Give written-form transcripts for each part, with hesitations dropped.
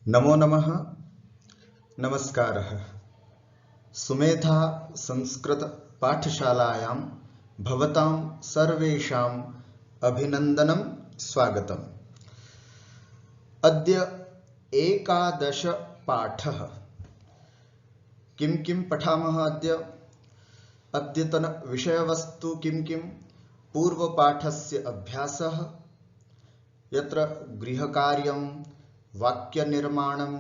नमो नमः। नमस्कारः। सुमेधा संस्कृत पाठशालायां भवतां सर्वेषाम् अभिनन्दनं स्वागतम्। अद्य एकादश पाठः। किं किं पठामः अद्य? अद्यतन विषयवस्तु किं किं? पूर्वपाठस्य अभ्यासः, यत्र गृहकार्यं, वाक्यनिर्माणम्,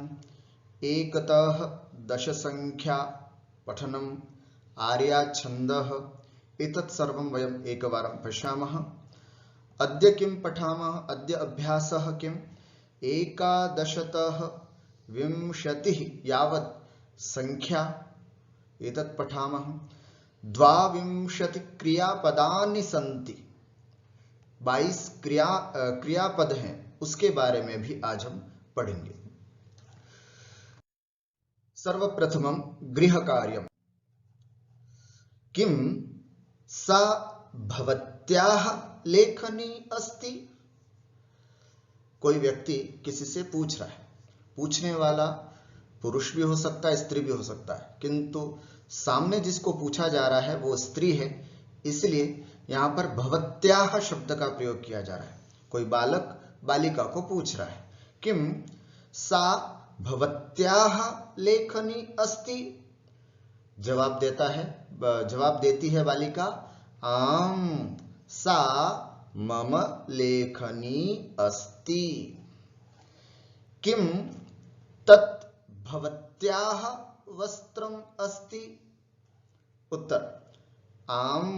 एकतः दशसङ्ख्या पठनम्, आर्याछन्दः, एतत् सर्वं वयम् एकवारं पश्यामः। अद्य किं पठामः? अद्य अभ्यासः किम्? एकादशतः 20 यावत् सङ्ख्या एतत् पठामः। 22 क्रियापदानि सन्ति, 22 क्रियापद हैं, उसके बारे में भी आज हम पढ़ेंगे। सर्वप्रथमं गृहकार्यम्। किं सा भवत्याः लेखनी अस्ति? कोई व्यक्ति किसी से पूछ रहा है। पूछने वाला पुरुष भी हो सकता है, स्त्री भी हो सकता है, किंतु सामने जिसको पूछा जा रहा है वो स्त्री है, इसलिए यहां पर भवत्याः शब्द का प्रयोग किया जा रहा है। कोई बालक बालिका को पूछ रहा है, किम सा भवत्याः लेखनी अस्ति? जवाब देती है बालिका, आम सा मम लेखनी अस्ति। किम तत् भवत्याः वस्त्रम् अस्ति? उत्तर, आम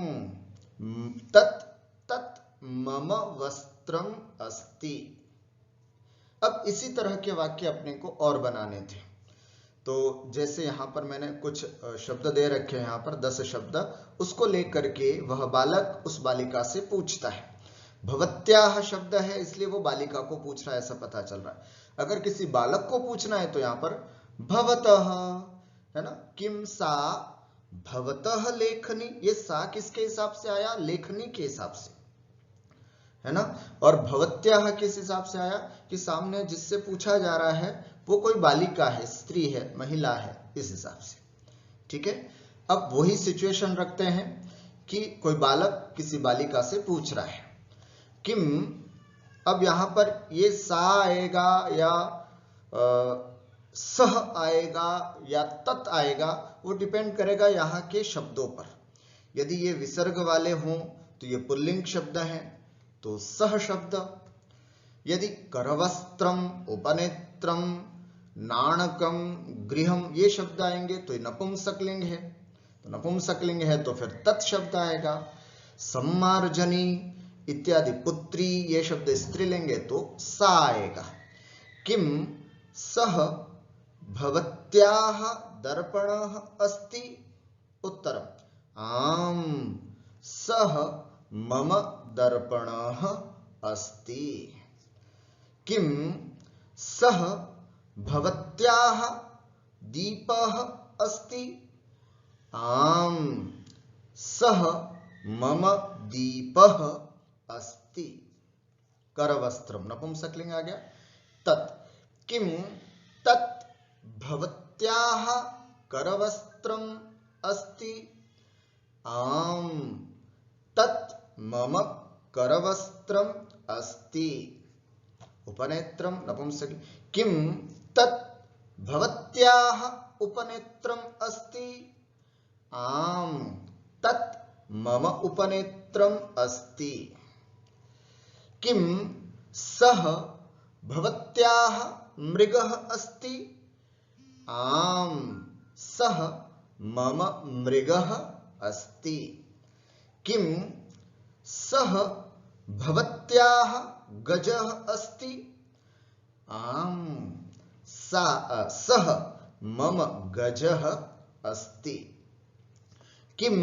तत् मम वस्त्रम् अस्ति। अब इसी तरह के वाक्य अपने को और बनाने थे। तो जैसे यहां पर मैंने कुछ शब्द दे रखे हैं, यहां पर 10 शब्द, उसको लेकर के वह बालक उस बालिका से पूछता है। भवत्याः शब्द है, इसलिए वो बालिका को पूछ रहा है, ऐसा पता चल रहा है। अगर किसी बालक को पूछना है तो यहां पर भवतः है ना। किम सा भवतः लेखनी, ये सा किसके हिसाब से आया? लेखनी के हिसाब से, है ना। और भवत्याः किस हिसाब से आया? कि सामने जिससे पूछा जा रहा है वो कोई बालिका है, स्त्री है, महिला है, इस हिसाब से। ठीक है। अब वही सिचुएशन रखते हैं कि कोई बालक किसी बालिका से पूछ रहा है किम। अब यहां पर ये सा आएगा या सह आएगा या तत् आएगा, वो डिपेंड करेगा यहाँ के शब्दों पर। यदि ये विसर्ग वाले हों तो ये पुल्लिंग शब्द हैं, तो सह शब्द। यदि करवस्त्रम, उपनेत्रम, नाणकम, गृहम, ये शब्द आएंगे तो ये नपुंसकलिंग है। तो नपुंसकलिंग है तो फिर तत् शब्द आएगा। सम्मार्जनी इत्यादि, पुत्री, ये शब्द स्त्रीलिंग है तो सा आएगा। किम सह भवत्याः दर्पणः अस्ति? उत्तरम्, आम सह मम दर्पणः अस्ति। किम सह भवत्याः दीपः अस्ति? आम सह मम दीपः अस्ति। करवस्त्रम नपुंसकलिंग आ गया। तत्, किम तत् भवत्याः करवस्त्रम् अस्ति? आम तत् मम करवस्त्रम् अस्ति। उपनेत्रम नपुंसकलिंग। किम तत् भवत्याः उपनेत्रम् अस्ति? आम तत् मम उपनेत्रम् अस्ति। किम सः भवत्याः मृगः अस्ति? आम सः मम मृगः अस्ति। किम सः भवत्याः गजः अस्ति? आम सः मम गजः अस्ति। किम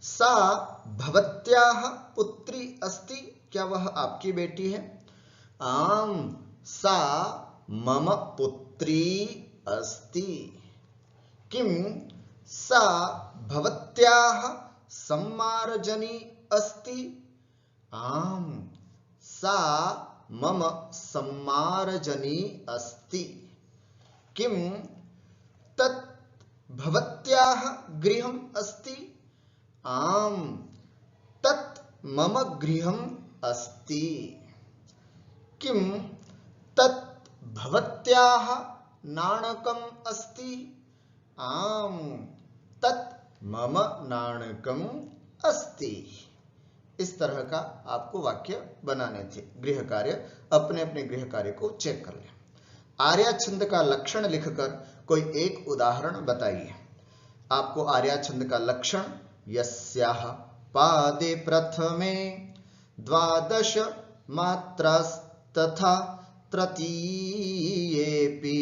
सा भवत्याः पुत्री अस्ति? क्या वह आपकी बेटी है? आम सा मम पुत्री अस्ति। किम सा भवत्याः सम्मार्जनी अस्ति? आम सा मम सम्मार्जनी अस्ति। किम तत् भवत्याः गृहम् अस्ति? आम तत् मम गृहम् अस्ति। किम तत् भवत्याः नाणकम् अस्ति? आम तत् मम नाणकम् अस्ति। इस तरह का आपको वाक्य बनाने थे। गृह कार्य, अपने अपने गृह कार्य को चेक कर लें। आर्या छंद का लक्षण लिखकर कोई एक उदाहरण बताइए। आपको आर्या छंद का लक्षण, यस्याः पादे प्रथमे द्वादश मात्रास्तथा तृतीयेऽपि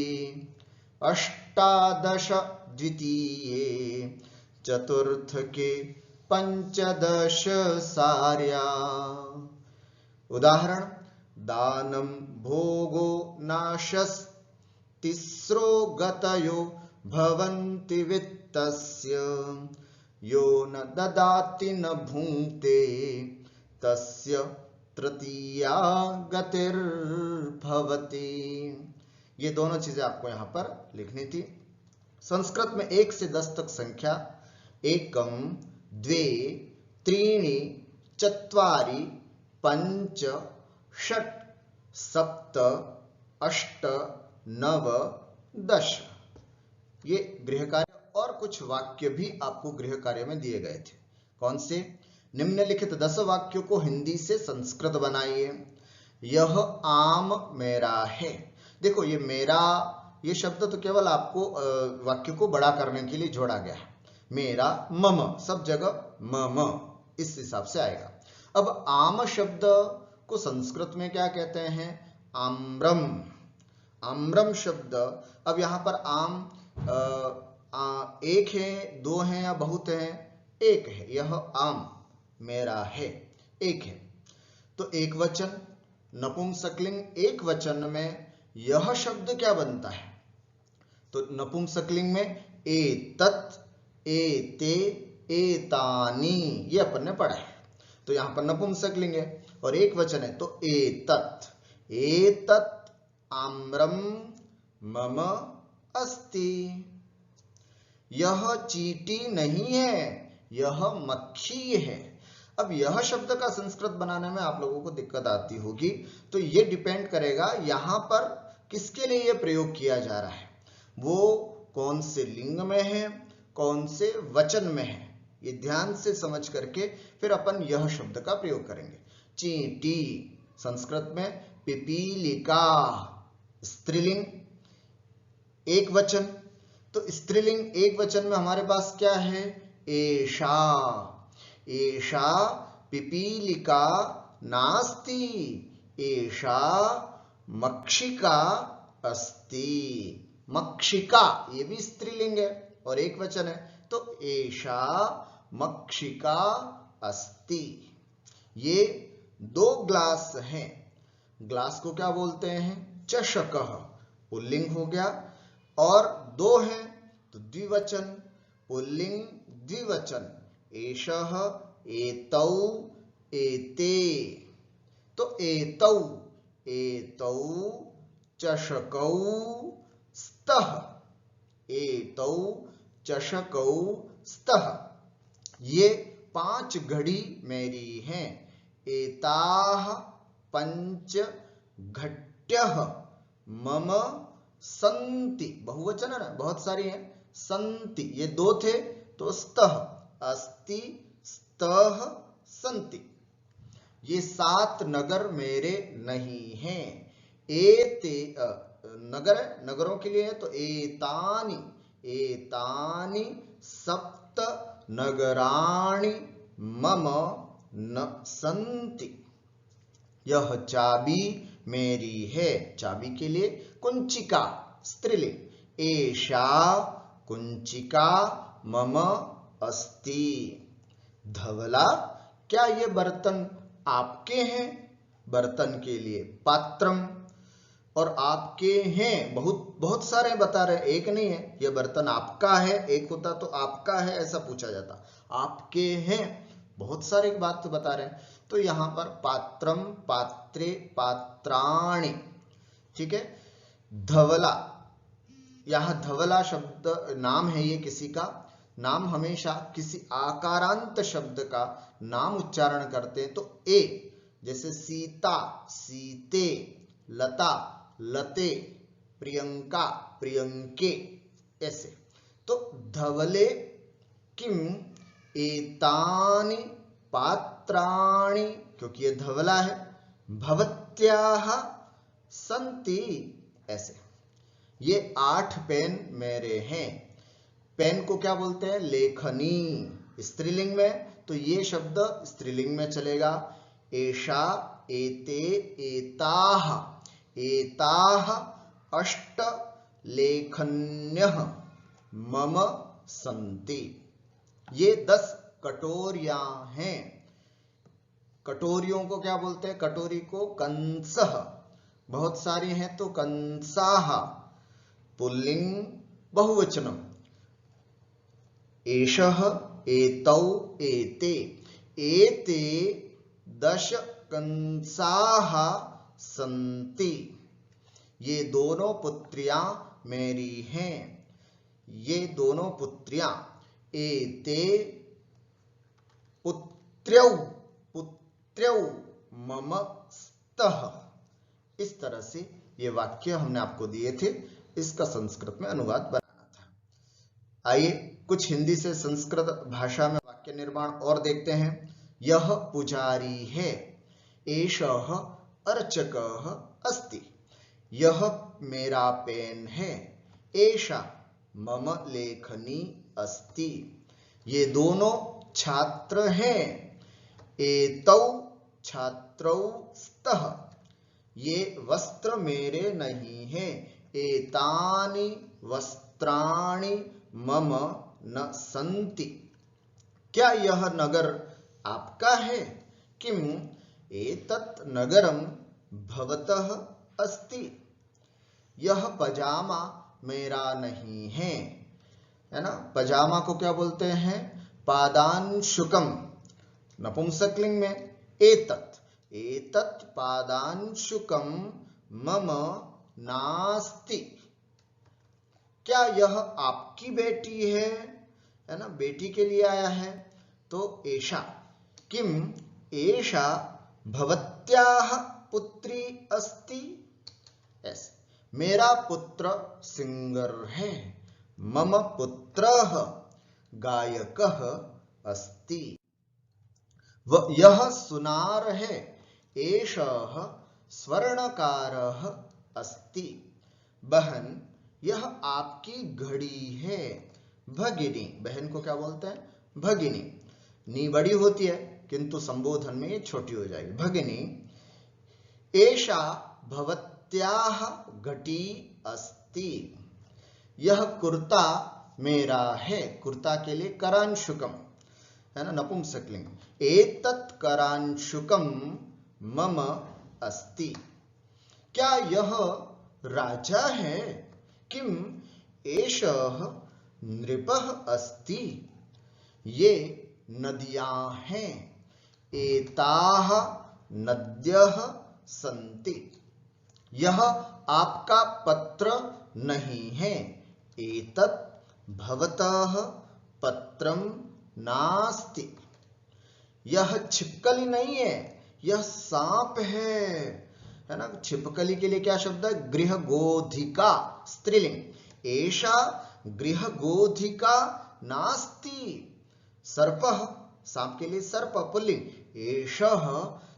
अष्टादश द्वितीये चतुर्थके पंचदश सार्या। उदाहरण, दानं भोगो नाशस् तिस्रो गतयो भवन्ति वित्तस्य यो न ददाति न भुङ्क्ते तस्य तृतीया गतिर्भवति। ये दोनों चीजें आपको यहां पर लिखनी थी। संस्कृत में 1 से 10 तक संख्या एकम, द्वे, त्रीणि, चत्वारि, पंच, षट्, सप्त, अष्ट, नव, दश। ये गृह कार्य और कुछ वाक्य भी आपको गृह कार्य में दिए गए थे। कौन से? निम्नलिखित 10 वाक्यों को हिंदी से संस्कृत बनाइए। यह आम मेरा है। देखो, ये मेरा, ये शब्द तो केवल आपको वाक्य को बड़ा करने के लिए जोड़ा गया है। मेरा, मम, सब जगह मम, इस हिसाब से आएगा। अब आम शब्द को संस्कृत में क्या कहते हैं? आम्रम। आम्रम शब्द, अब यहां पर आम एक है, दो हैं या बहुत हैं? एक है। यह आम मेरा है, एक है। तो एक वचन, नपुंसकलिंग एक वचन में यह शब्द क्या बनता है? तो नपुंसकलिंग में एतत्, एते, एतानि, ये अपन ने पढ़ा है। तो यहां पर नपुंसकलिंग है और एक वचन है, तो एतत्। एतत् आम्रम मम अस्ति। यह चींटी नहीं है, यह मक्खी है। अब यह शब्द का संस्कृत बनाने में आप लोगों को दिक्कत आती होगी, तो ये डिपेंड करेगा यहां पर किसके लिए यह प्रयोग किया जा रहा है, वो कौन से लिंग में है, कौन से वचन में है। ये ध्यान से समझ करके फिर अपन यह शब्द का प्रयोग करेंगे। चींटी संस्कृत में पिपीलिका, स्त्रीलिंग एक वचन। तो स्त्रीलिंग एक वचन में हमारे पास क्या है? एषा। एषा पिपीलिका नास्ति, एषा मक्षिका अस्ति। मक्षिका ये भी स्त्रीलिंग है और एक वचन है, तो एषा मक्षिका अस्ति। ये 2 ग्लास हैं। ग्लास को क्या बोलते हैं? चषकः, पुल्लिंग हो गया। और 2 हैं तो द्विवचन, पुल्लिंग द्विवचन, एषः, एतौ, एते। तो एतौ, एतौ चषकौ स्तः, एतौ चषकौ स्तः। ये 5 घड़ी मेरी हैं। एताः पंच घट्यः मम सन्ति, बहुवचन है ना, बहुत सारी हैं। सन्ति ये 2 थे, तो स्तः, अस्ति, स्तः, सन्ति। ये 7 नगर मेरे नहीं हैं। एते नगर है, नगरों के लिए है, तो एतानि, एतानि सप्त नगराणि मम न सन्ति। यह चाबी मेरी है। चाबी के लिए कुंचिका, स्त्रीलिंग। एषा कुंचिका मम अस्ति। धवला, क्या ये बर्तन आपके हैं? बर्तन के लिए पात्रम। और आपके हैं, बहुत सारे बता रहे, एक नहीं है। यह बर्तन आपका है, एक होता तो आपका है ऐसा पूछा जाता। आपके हैं, बहुत सारे बात तो बता रहे हैं। तो यहां पर पात्रम, पात्रे, पात्राणि, ठीक है। धवला, यहां धवला शब्द नाम है, ये किसी का नाम। हमेशा किसी आकारांत शब्द का नाम उच्चारण करते हैं तो ए, जैसे सीता, सीते, लता, लते, प्रियंका, प्रियंके, ऐसे। तो धवले किम एतानि पात्राणि, क्योंकि ये धवला है, भवत्याः सन्ति, ऐसे। ये 8 पेन मेरे हैं। पेन को क्या बोलते हैं? लेखनी, स्त्रीलिंग में, तो ये शब्द स्त्रीलिंग में चलेगा। एषा, एते, एताः, एताः अष्ट लेखन्यः मम सन्ति। ये 10 कटोरियां हैं। कटोरियों को क्या बोलते हैं? कटोरी को कंसः, बहुत सारी हैं तो कंसाः, पुल्लिंग बहुवचनम। एषः, एतौ, एते, एते 10 कंसाः सन्ति। ये दोनों पुत्रियां मेरी हैं। ये दोनों पुत्रियां, एते पुत्र्यौ, पुत्र्यौ मम स्तः। इस तरह से ये वाक्य हमने आपको दिए थे, इसका संस्कृत में अनुवाद बनाना था। आइए कुछ हिंदी से संस्कृत भाषा में वाक्य निर्माण और देखते हैं। यह पुजारी है, एषः अर्चकः अस्ति। यह मेरा पेन है, एषा मम लेखनी अस्ति। ये दोनों छात्र हैं, एतौ छात्रौ स्तः। ये वस्त्र मेरे नहीं हैं, एतानि वस्त्राणि मम न सन्ति। क्या यह नगर आपका है? किम एतत् नगरम भवतः अस्ति। यह पजामा मेरा नहीं है ना। पजामा को क्या बोलते हैं? पादांशुकम, नपुंसकलिंग में एतत्, एतत् पादांशुकम मम नास्ति। क्या यह आपकी बेटी है ना, बेटी के लिए आया है। तो एषा, किम एषा भवत्याः पुत्री अस्ति। ऐसे, मेरा पुत्र सिंगर है, मम पुत्रः गायकः अस्ति। यह सुनार है, एषः स्वर्णकारः अस्ति। बहन, यह आपकी घड़ी है। भगिनी, बहन को क्या बोलते हैं? भगिनी। नी बड़ी होती है किंतु संबोधन में ये छोटी हो जाएगी, भगिनी। एषा भवत्याः घटी अस्ति। यह कुर्ता मेरा है। कुर्ता के लिए करांशुकम है ना, नपुंसकलिंग। एतत् करांशुकम मम अस्ति। क्या यह राजा है? किम एषः नृपः अस्ति। ये नदियां हैं, एताः नद्यः सन्ति। यह आपका पत्र नहीं है, एतत् भवतः पत्रम नास्ति। यह छिपकली नहीं है, यह सांप है ना। छिपकली के लिए क्या शब्द है? गृहगोधिका, स्त्रीलिंग। एषा गृहगोधिका नास्ति। सर्पः, सांप के लिए सर्प, पुल्लिंग। एषः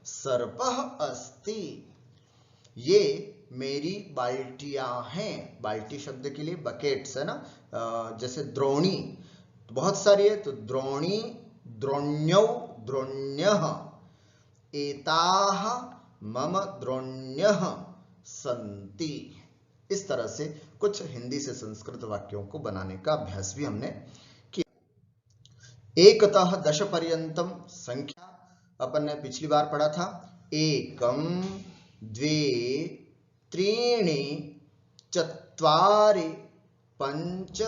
सर्पः अस्ति। ये मेरी बाल्टियां हैं। बाल्टी शब्द के लिए बकेट्स है ना, जैसे द्रोणी बहुत सारी है तो द्रोणी, द्रोण्यौ, द्रोण्यः। एताः मम द्रोण्यः सन्ति। इस तरह से कुछ हिंदी से संस्कृत वाक्यों को बनाने का अभ्यास भी हमने किया। एकतः 10 पर्यंतम संख्या अपन ने पिछली बार पढ़ा था। एकम, द्वे, त्रीणि, चत्वारि, पंच,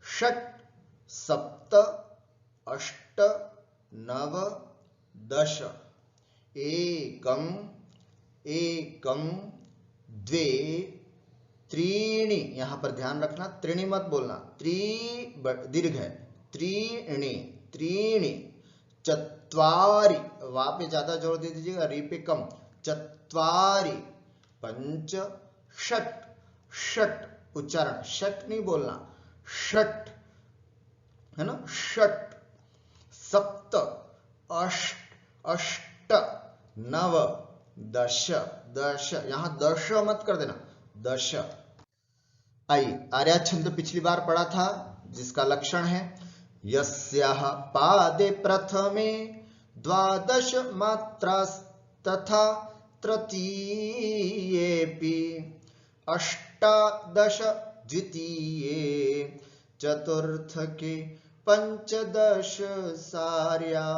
षट्, सप्त, अष्ट, नव, 10। एकम एकम द्वे त्रीणि, यहां पर ध्यान रखना त्रीणि मत बोलना, दीर्घ है, त्रीणि त्रीणि, चत्वारि, वा पे ज्यादा जोर दे दीजिएगा, री पे कम, चत्वारि, पंच षट, षट उच्चारण, षट नहीं बोलना, षट है ना, षट, सप्त अष्ट, अष्ट नव दश, दश, यहां दश मत कर देना, दश। आइए आर्या छंद पिछली बार पढ़ा था, जिसका लक्षण है यस्याह पादे प्रथमे द्वादश मात्रास्तथा तृतीयेऽपि अष्टादश द्वितीये चतुर्थके पंचदश सार्या।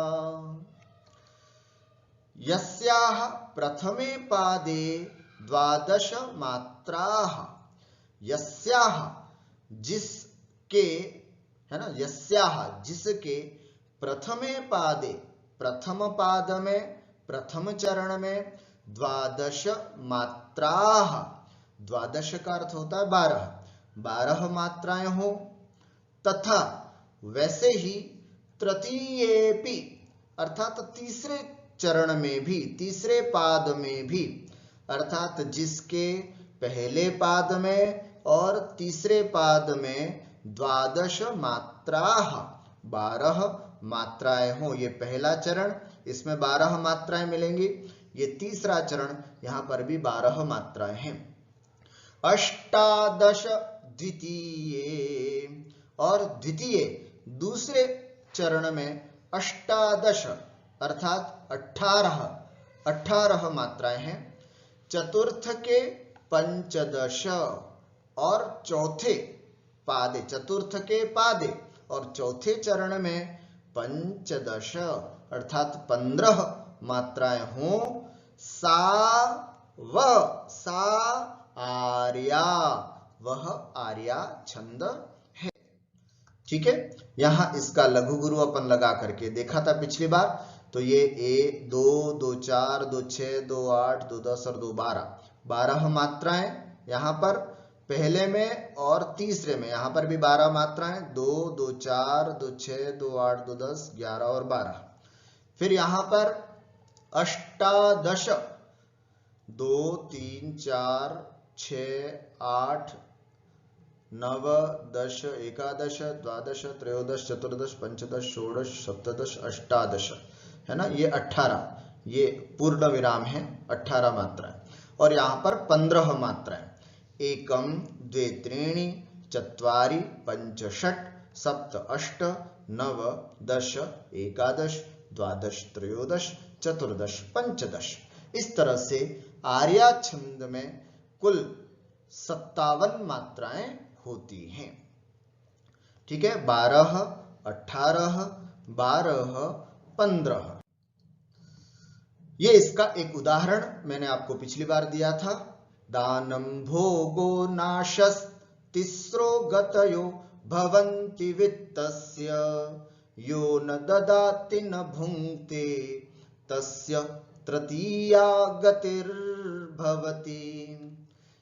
यस्याह प्रथमे पादे द्वादश मात्राः, यस्याह जिसके, है ना, यस्याह जिसके, प्रथमे पादे प्रथम पाद में, प्रथम चरण में, द्वादश मात्राः, द्वादश का अर्थ होता है 12, 12 मात्राएं हो, तथा वैसे ही तृतीयेऽपि अर्थात तीसरे चरण में भी, तीसरे पाद में भी, अर्थात जिसके पहले पाद में और तीसरे पाद में द्वादश मात्राः 12 मात्राएं हो, ये पहला चरण, इसमें 12 मात्राएं मिलेंगी, ये तीसरा चरण, यहां पर भी 12 मात्राएं हैं। अष्टादश द्वितीये, और द्वितीय दूसरे चरण में अष्टादश अर्थात 18 मात्राएं हैं। चतुर्थ के पंचदश, और चौथे पादे, चतुर्थ के पादे और चौथे चरण में पंचदश अर्थात 15 मात्राएं हों। सा आर्या, वह आर्या छंद है। ठीक है, यहां इसका लघु गुरु अपन लगा करके देखा था पिछली बार, तो ये 2 2 4 2 6 2 8 2 10 और 2 12, 12 मात्राएं यहां पर पहले में और तीसरे में, यहां पर भी 12 मात्राएं, 2 2 4 2 6 2 8 2 10 11 और 12। फिर यहां पर अष्टादश, 2 3 4 6 8 9 10 11 द्वादश त्रयोदश चतुर्दश पंचदश षोडश सप्तदश अष्टादश, है ना, ये 18, ये पूर्ण विराम है, 18 मात्राएं। और यहां पर 15 मात्राएं, एकम द्वे त्रीणि चत्वारि पंच षट सप्त अष्ट नव दश एकादश द्वादश त्रयोदश चतुर्दश पंचदश। इस तरह से आर्या छंद में कुल 57 मात्राएं होती हैं। ठीक है, 12 18 12 15। ये इसका एक उदाहरण मैंने आपको पिछली बार दिया था। दानम भोगो नाशस तिस्रो गतयो भवन्ति वित्तस्य यो न ददाति न भुंक्ते तस्य तृतीया गतिर्भवति।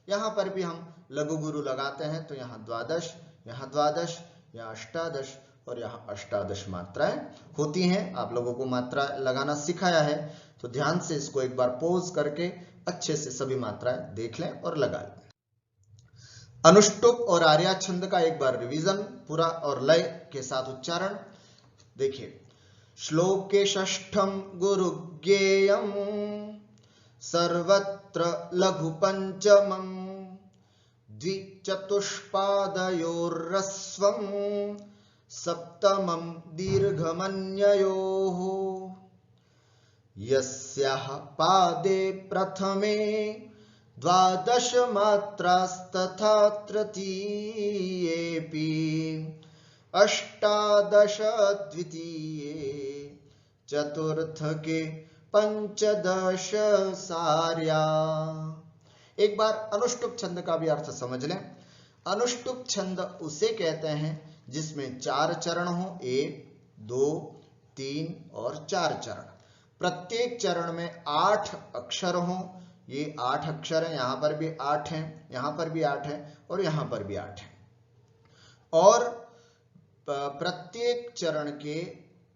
यहां पर भी हम लघु गुरु लगाते हैं, तो यहाँ द्वादश, यहाँ द्वादश, यहाँ अष्टादश और यहाँ अष्टादश मात्राएं होती हैं। आप लोगों को मात्रा लगाना सिखाया है, तो ध्यान से इसको एक बार पॉज करके अच्छे से सभी मात्राएं देख लें और लगा लें। अनुष्टुप और आर्या छंद का एक बार रिवीजन पूरा और लय के साथ उच्चारण देखिए। श्लोक के षष्ठम गुरु ज्ञेयम सर्वत्र लघु पंचमम द्विचतुष्पादयोर्ह्रस्वं सप्तमं दीर्घमन्ययोः। यस्याः पादे प्रथमे द्वादश मात्रास्तथा तृतीयेऽपि अष्टादश द्वितीये चतुर्थके पंचदश सार्या। एक बार अनुष्टुप छंद का भी अर्थ समझ लें। अनुष्टुप छंद उसे कहते हैं जिसमें 4 चरण हो, 1 2 3 और 4 चरण। प्रत्येक चरण में 8 अक्षर हों। ये 8 अक्षर हैं, यहां पर भी 8 हैं, यहां पर भी 8 हैं और यहां पर भी 8 हैं। और प्रत्येक चरण के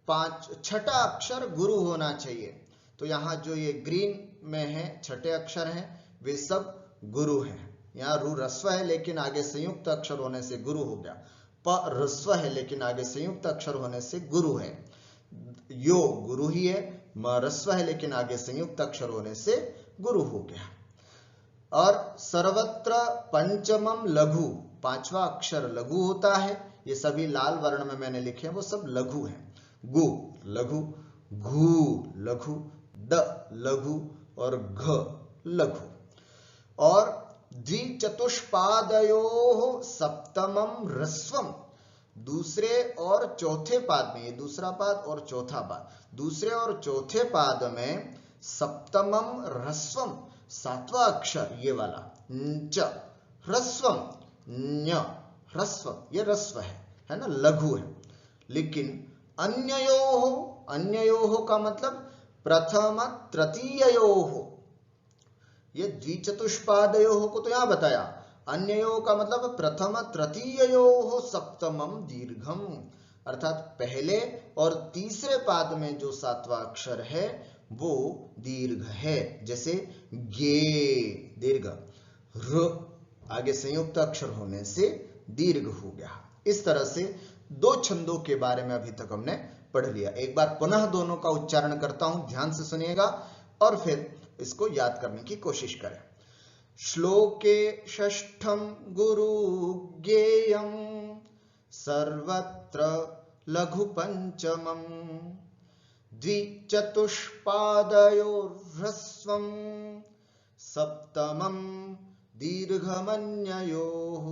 6ठा अक्षर गुरु होना चाहिए। तो यहां जो ये ग्रीन में है 6ठे अक्षर हैं, वे सब गुरु हैं। यहाँ रु रस्व है लेकिन आगे संयुक्त अक्षर होने से गुरु हो गया। प रस्व है लेकिन आगे संयुक्त अक्षर होने से गुरु है। यो गुरु ही है। म रस्व है लेकिन आगे संयुक्त अक्षर होने से गुरु हो गया। और सर्वत्र पंचमम लघु, 5वां अक्षर लघु होता है। ये सभी लाल वर्ण में मैंने लिखे हैं, वो सब लघु हैं। गु लघु, घू लघु, ड लघु और घ लघु। और द्विचतुष्पादयोः सप्तमम ह्रस्वम, दूसरे और चौथे पाद में, ये दूसरा पाद और चौथा पाद, दूसरे और चौथे पाद में सप्तमम ह्रस्वम, 7वां अक्षर ये वाला च, ह्रस्वम न्य, ह्रस्वम ये ह्रस्व है ना, लघु है। लेकिन अन्ययोः, अन्ययोः का मतलब प्रथम तृतीययोः, ये द्विचतुष्पादयोः को तो यहां बताया, अन्ययोः का मतलब प्रथम तृतीययोः सप्तमम दीर्घम, अर्थात पहले और तीसरे पाद में जो 7वां अक्षर है वो दीर्घ है। जैसे गे दीर्घ, र आगे संयुक्त अक्षर होने से दीर्घ हो गया। इस तरह से 2 छंदों के बारे में अभी तक हमने पढ़ लिया। एक बार पुनः दोनों का उच्चारण करता हूं, ध्यान से सुनिएगा और फिर इसको याद करने की कोशिश करें। श्लोके षष्ठम गुरु ज्ञेयं सर्वत्र लघु पंचमं द्विचतुष्पादयोर्ह्रस्वं सप्तमं दीर्घमन्ययोः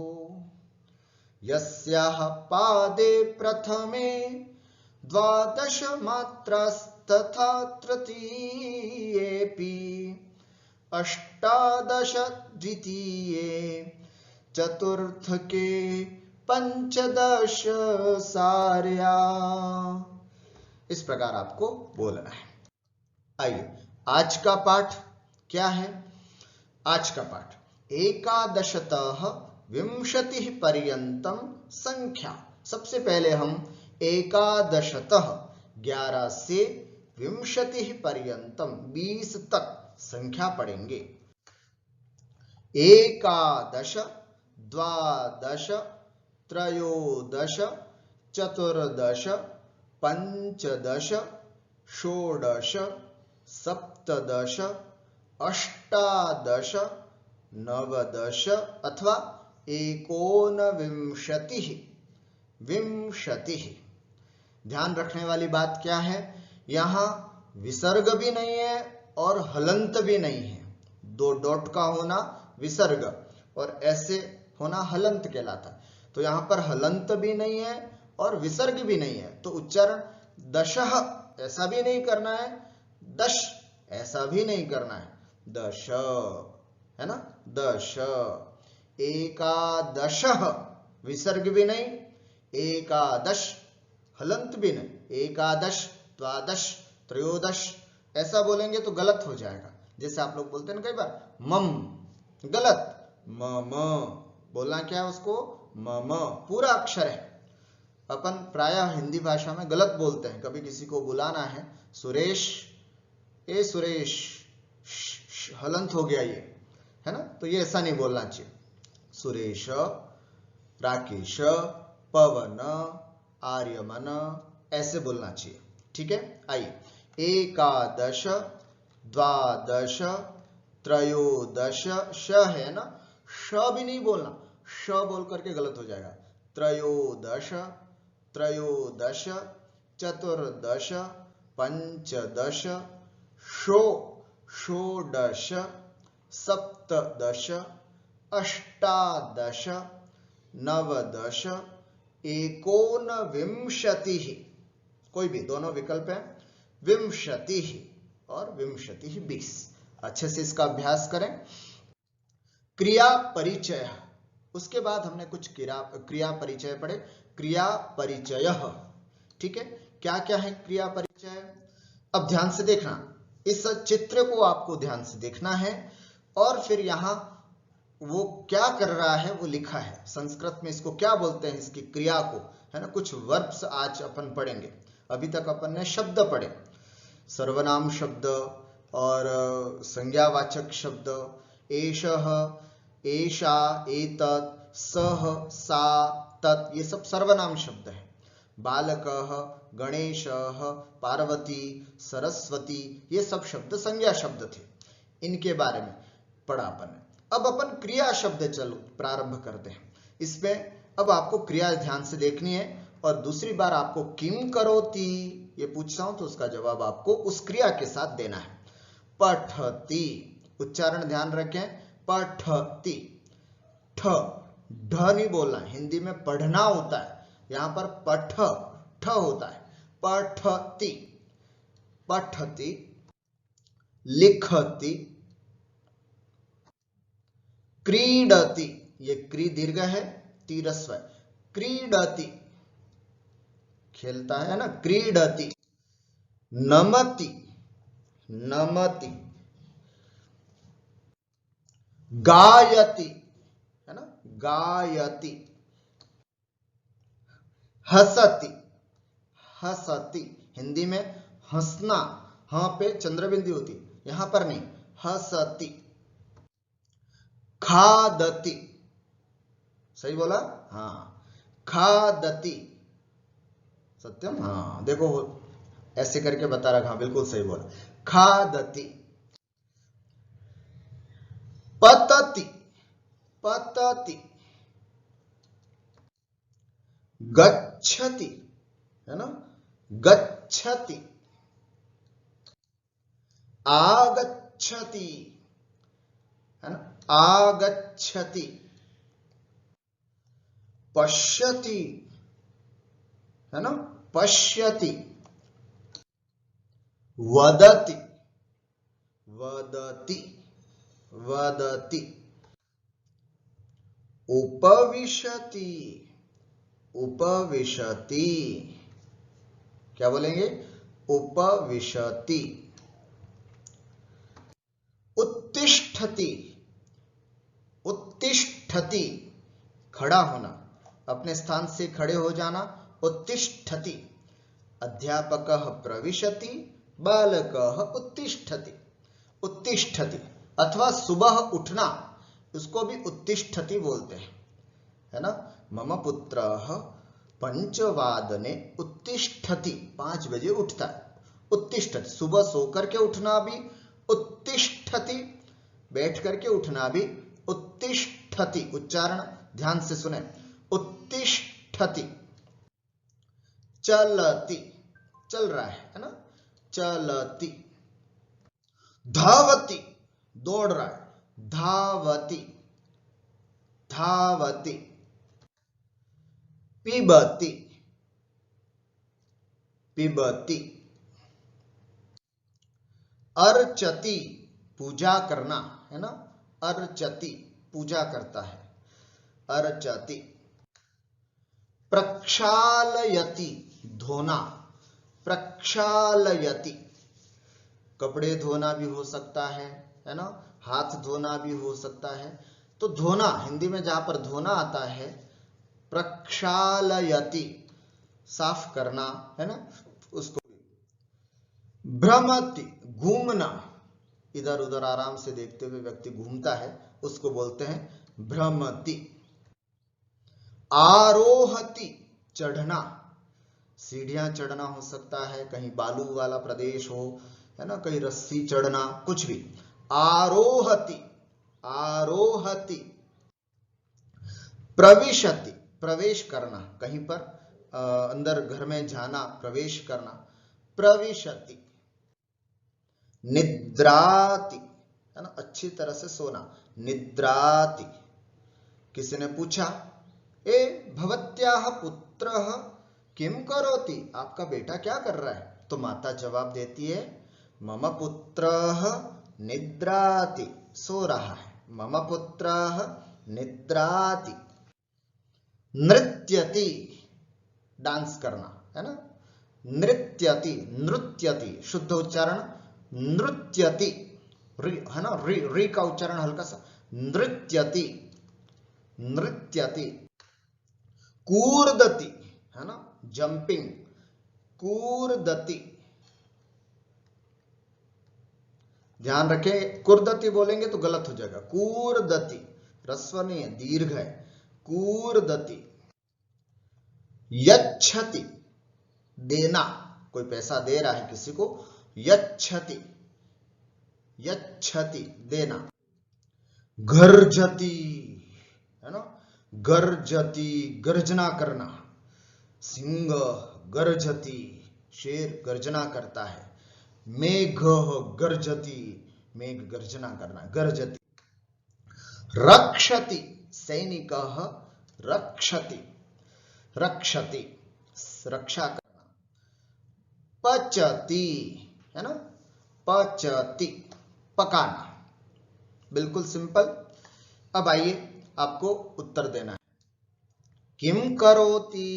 यस्याः पादे प्रथमे 12 मात्रास्तथा तृतीयेऽपि 18 द्वितीये चतुर्थके 15 सार्या। इस प्रकार आपको बोलना है। आइए आज का पाठ क्या है। आज का पाठ एकादशतः विंशतिः पर्यंतम संख्या। सबसे पहले हम एकादशतः 11 से विंशतिः पर्यंतम 20 तक संख्या पढ़ेंगे। एकादश, द्वादश, त्रयोदश, चतुर्दश, पंचदश, षोडश, सप्तदश, अष्टादश, नवदश अथवा एकोनविंशतिः, विंशतिः। ध्यान रखने वाली बात क्या है, यहां विसर्ग भी नहीं है और हलंत भी नहीं है। 2 डॉट का होना विसर्ग और ऐसे होना हलंत कहलाता है। तो यहां पर हलंत भी नहीं है और विसर्ग भी नहीं है, तो उच्चारण दशः ऐसा भी नहीं करना है, दश ऐसा भी नहीं करना है, दश है ना, दश। एकादशः विसर्ग भी नहीं, एकादश हलंत भी नहीं, एकादश, द्वादश, त्रयोदश ऐसा बोलेंगे तो गलत हो जाएगा। जैसे आप लोग बोलते हैं ना कई बार मम, गलत, मम बोलना क्या है उसको, मम पूरा अक्षर है। अपन प्रायः हिंदी भाषा में गलत बोलते हैं। कभी किसी को बुलाना है, सुरेश, ए सुरेश, हलंत हो गया ये, है ना, तो ये ऐसा नहीं बोलना चाहिए। सुरेश, राकेश, पवन, आर्यमन ऐसे बोलना चाहिए। ठीक है, आइए एकादश, द्वादश, त्रयोदश, श है ना, श भी नहीं बोलना, श बोल करके गलत हो जाएगा। त्रयोदश, त्रयोदश, चतुर्दश, पंचदश, षोडश, सप्तदश, अष्टादश, नवदश, एकोनविंशतिः, कोई भी दोनों विकल्प है, विंशतिः और विंशतिः 20। अच्छे से इसका अभ्यास करें। क्रिया परिचय, उसके बाद हमने कुछ क्रिया परिचय पढ़े। क्रिया परिचय, ठीक है, क्या क्या है क्रिया परिचय। अब ध्यान से देखना, इस चित्र को आपको ध्यान से देखना है और फिर यहां वो क्या कर रहा है वो लिखा है। संस्कृत में इसको क्या बोलते हैं, इसकी क्रिया को, है ना। कुछ वर्ब्स आज अपन पढ़ेंगे। अभी तक अपन ने शब्द पढ़े, सर्वनाम शब्द और संज्ञावाचक शब्द, एषः, एषा, एतत्, सः, सा, तत्, ये सब सर्वनाम शब्द है। बालकः, गणेशः, पार्वती, सरस्वती, ये सब शब्द संज्ञा शब्द थे। इनके बारे में पढ़ा अपन ने। अब अपन क्रिया शब्द चलो प्रारंभ करते हैं। इसमें अब आपको क्रिया ध्यान से देखनी है और दूसरी बार आपको किम करोति ये पूछता हूं तो उसका जवाब आपको उस क्रिया के साथ देना है। पठति, उच्चारण ध्यान रखें, पठति, ठ, ढ नहीं बोलना। हिंदी में पढ़ना होता है, यहां पर पठ, ठ होता है। पठति, पठति, लिखति, क्रीडति, ये क्री दीर्घ है, तीरस्व है, क्रीडति, खेलता है ना, क्रीडति, नमति, नमति, गायति, है ना, गायति, हसति, हसति, हिंदी में हंसना, हाँ पे चंद्रबिंदी होती, यहां पर नहीं, हसति, खादति, सही बोला, हाँ, खादति, सत्यम, हाँ देखो ऐसे करके बता रहा, हाँ बिल्कुल सही बोला, खादति, पतति, पतति, गच्छति, है ना, गच्छति, आगच्छति, है ना, आगच्छति, पश्यति, है ना, पश्यति, वदति, वदति, वदति, उपविशति, उपविशति, क्या बोलेंगे, उपविशति, उत्तिष्ठति, उत्तिष्ठति, खड़ा होना, अपने स्थान से खड़े हो जाना, उत्तिष्ठति, अध्यापकः प्रविशति, बालकः उत्तिष्ठति, उत्तिष्ठति, अथवा सुबह उठना, उसको भी उत्तिष्ठति बोलते हैं, है ना। मम पुत्रः पंचवादने उत्तिष्ठति, 5 बजे उठता है, उत्तिष्ठति, सुबह सो करके उठना भी उत्तिष्ठति, बैठ करके उठना भी उत्तिष्ठति, उच्चारण ध्यान से सुने, उत्तिष्ठति, चलति, चल रहा है ना, चलति, धावति, दौड़ रहा है, धावति, धावति, पिबति, पिबति, अर्चति, पूजा करना, है ना, अर्चति, पूजा करता है, अर्चति, प्रक्षालयति, धोना, प्रक्षालयति, कपड़े धोना भी हो सकता है ना, हाथ धोना भी हो सकता है। तो धोना, हिंदी में जहां पर धोना आता है, प्रक्षालयति, साफ करना, है ना, उसको। भ्रमति, घूमना, इधर उधर आराम से देखते हुए व्यक्ति घूमता है, उसको बोलते हैं भ्रमति। आरोहति, चढ़ना, सीढ़ियां चढ़ना हो सकता है, कहीं बालू वाला प्रदेश हो, है ना, कहीं रस्सी चढ़ना, कुछ भी। आरोहति, आरोहति, प्रविशति, प्रवेश करना, कहीं पर अंदर घर में जाना, प्रवेश करना, प्रविशति। निद्राति, है ना, अच्छी तरह से सोना, निद्राति। किसी ने पूछा, ए भवत्याः पुत्रः किम करोति, आपका बेटा क्या कर रहा है, तो माता जवाब देती है, मम पुत्रः निद्राति, सो रहा है, मम पुत्रः निद्राति। नृत्यति, डांस करना, है ना, नृत्यति, नृत्यति शुद्ध उच्चारण नृत्यति, है ना, री का उच्चारण हल्का सा, नृत्यति, नृत्यति। कूर्दति, है ना, जंपिंग, कूर्दति। ध्यान रखें, कुर्दति बोलेंगे तो गलत हो जाएगा, कूर्दति, ह्रस्व नहीं है, दीर्घ है, कूर्दति। यच्छति, देना, कोई पैसा दे रहा है किसी को, यच्छति, यच्छति देना। गर्जति, है ना, गर्जति गर्जना करना, सिंह गर्जति, शेर गर्जना करता है। मेघ गर्जति, मेघ गर्जना करना, गर्जति। रक्षति, सैनिकः रक्षति, रक्षति रक्षा करना। पचति, है ना, पचति पकाना, बिल्कुल सिंपल। अब आइए आपको उत्तर देना है। किम करोति,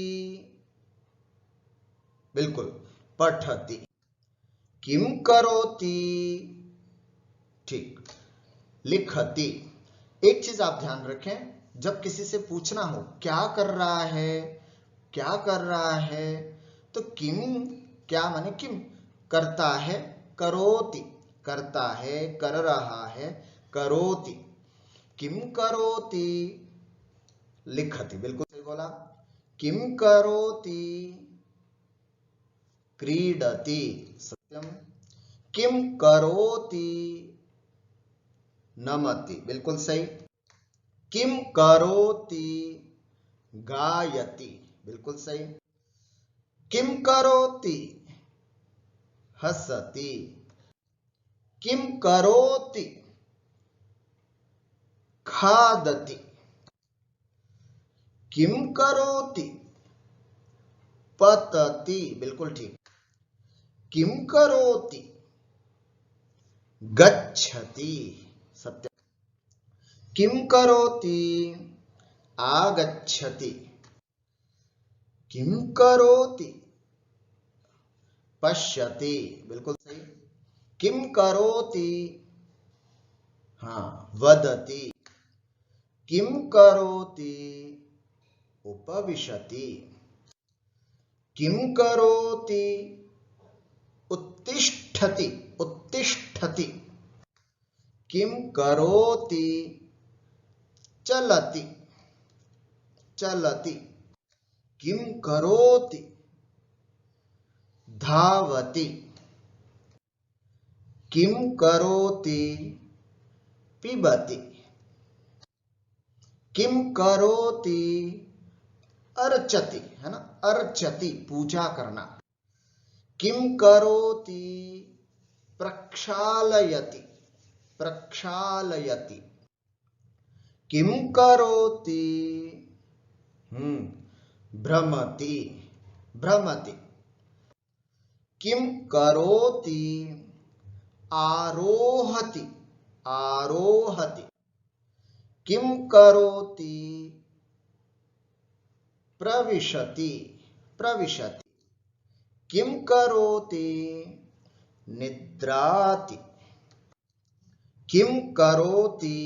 बिल्कुल पठति, किम करोति, ठीक। लिखति, एक चीज आप ध्यान रखें, जब किसी से पूछना हो क्या कर रहा है, क्या कर रहा है, तो किम क्या माने किम, करता है, करोति, करता है, कर रहा है, करोति। किम करोति, लिखति, बिल्कुल सही बोला। किम करोति, क्रीडति, सत्यम। किम करोति, नमति, बिल्कुल सही। किम करोति, गायति, बिल्कुल सही। किम करोति, हसति। किम करोति, खादति। किम करोति, पतति, बिल्कुल ठीक। किम करोति, गच्छति, सत्य। किम करोति, आगच्छति। किम करोति, पश्यति, बिल्कुल सही। किम करोति, हाँ, वदति। किम करोति, उपविशति। किम करोति, उत्तिष्ठति, उत्तिष्ठति। किम करोति, चलति, चलति। किम करोति, धावति। किम करोति, पिबति। किम करोति, अर्चति, है ना, अर्चति, पूजा करना। किम करोति, प्रक्षालयति, प्रक्षालयति। किम करोति, भ्रमति, भ्रमति। किम करोति, आरोहति, आरोहति। किम करोति, प्रविशति, प्रविशति। किम करोति, निद्राति। किम करोति,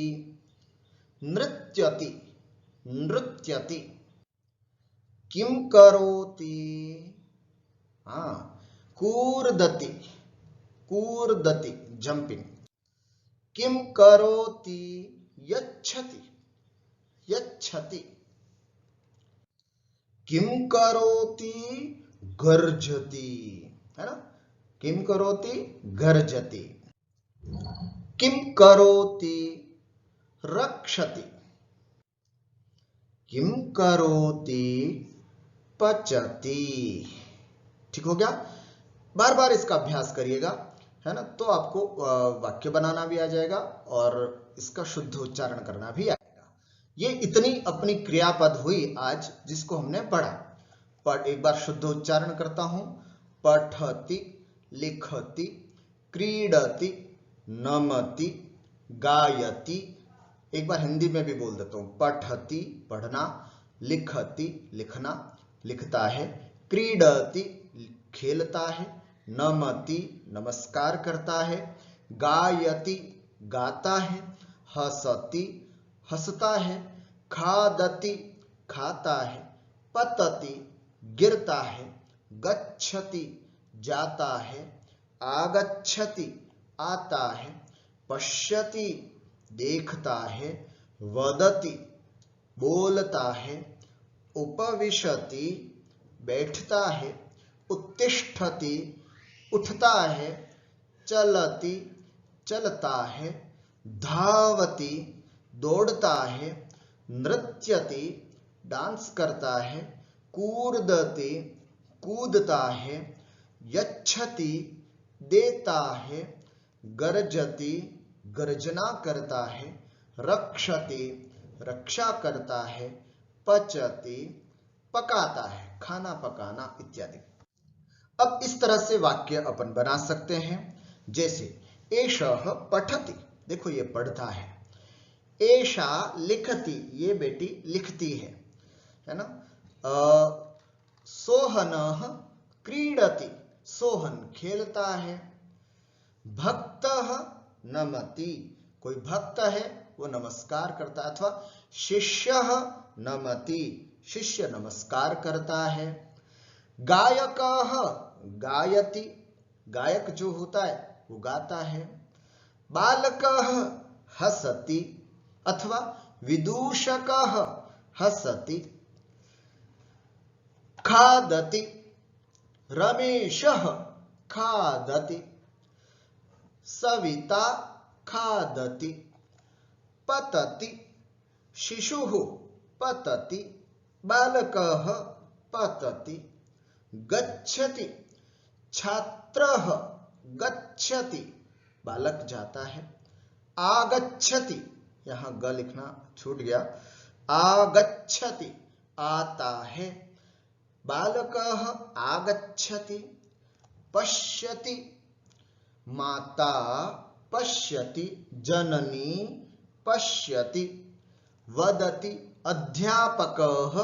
नृत्यति, नृत्यति। किम करोति, कूर्दति, कूर्दति, जंपिंग। किम करोति, यच्छति, यच्छति। किम करोति, गर्जति, है ना, किम करोति, गर्जति। किम करोति, रक्षति। किम करोति, पचति। ठीक हो गया। बार बार इसका अभ्यास करिएगा, है ना, तो आपको वाक्य बनाना भी आ जाएगा और इसका शुद्ध उच्चारण करना भी आएगा। ये इतनी अपनी क्रियापद हुई आज जिसको हमने पढ़ा। पर एक बार शुद्ध उच्चारण करता हूं। पठति, लिखति, क्रीडति, नमति, गायति। एक बार हिंदी में भी बोल देता हूं। पठति, पढ़ना, लिखति, लिखना, लिखता है, क्रीडति, खेलता है, नमति नमस्कार करता है, गायति गाता है, हसति हंसता है, खादति खाता है, पतति गिरता है, गच्छति जाता है, आगच्छति आता है, पश्यति देखता है, वदति बोलता है, उपविशति बैठता है, उत्तिष्ठति उठता है, चलति चलता है, धावति दौड़ता है, नृत्यति डांस करता है, कूर्दति कूदता है, यच्छति देता है, गर्जति गर्जना करता है, रक्षति रक्षा करता है, पचति पकाता है, खाना पकाना इत्यादि। अब इस तरह से वाक्य अपन बना सकते हैं, जैसे एषः पठति, देखो ये पढ़ता है, एषा लिखति, ये बेटी लिखती है ना। सोहनः क्रीडति, सोहन खेलता है, भक्तः नमति, कोई भक्त है वो नमस्कार करता है, अथवा शिष्यः नमति, शिष्य नमस्कार करता है, गायकः गायति, गायक जो होता है वो गाता है, बालकः हसति अथवा विदूषकः हसति, खादति रमेशः खादति, सविता खादति, पतति शिशुः पतति, बालकः पतति, गच्छति छात्रः गच्छति, बालक जाता है, आगच्छति, यहां ग लिखना छूट गया, आगच्छति आता है, बालकः आगच्छति, पश्यति माता पश्यति, जननी पश्यति, वदति अध्यापकः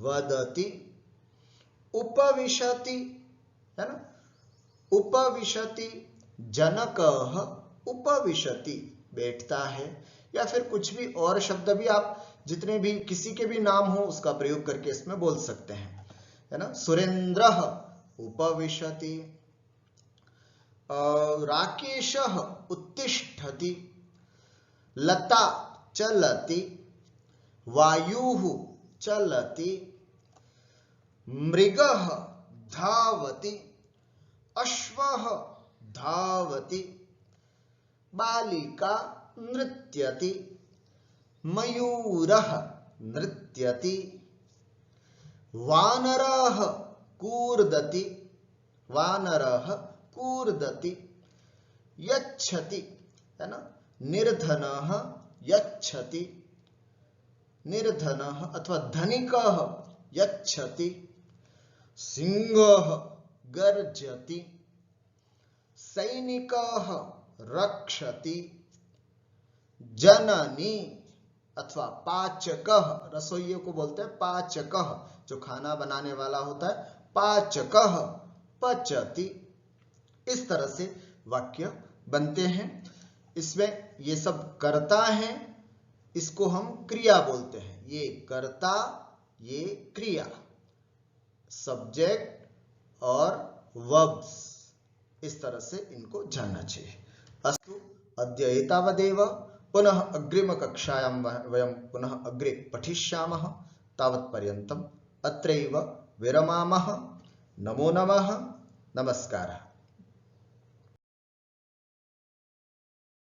वदति, उपविशति है ना, उपविशति, जनकः उपविशति बैठता है, या फिर कुछ भी और शब्द भी आप जितने भी किसी के भी नाम हो उसका प्रयोग करके इसमें बोल सकते हैं, है ना। सुरेंद्रः उपविशति, राकेशः उत्तिष्ठति, लता चलति, वायुः चलति, मृगः धावति, अश्वः धावति, बालिका नृत्यति, मयूरः नृत्यति, वानरः कूर्दति, वानरः कूर्दति, यच्छति है ना, निर्धनः यच्छति, निर्धनः अथवा धनिकः यच्छति, सिंहः गर्जति, सैनिकः रक्षति, जननी अथवा पाचकः, रसोइये को बोलते हैं पाचकः, जो खाना बनाने वाला होता है, पाचकः पचति। इस तरह से वाक्य बनते हैं। इसमें ये सब करता है, इसको हम क्रिया बोलते हैं, ये कर्ता ये क्रिया, सब्जेक्ट और वर्ब्स, इस तरह से इनको जानना चाहिए। अस्तु, अद्य एतावदेव, पुनः अग्रिम कक्षायां वयं पुनः अग्रे पठिष्यामः। तावत्पर्यन्तम् अत्रैव विरमामः। नमो नमः, नमस्कारः।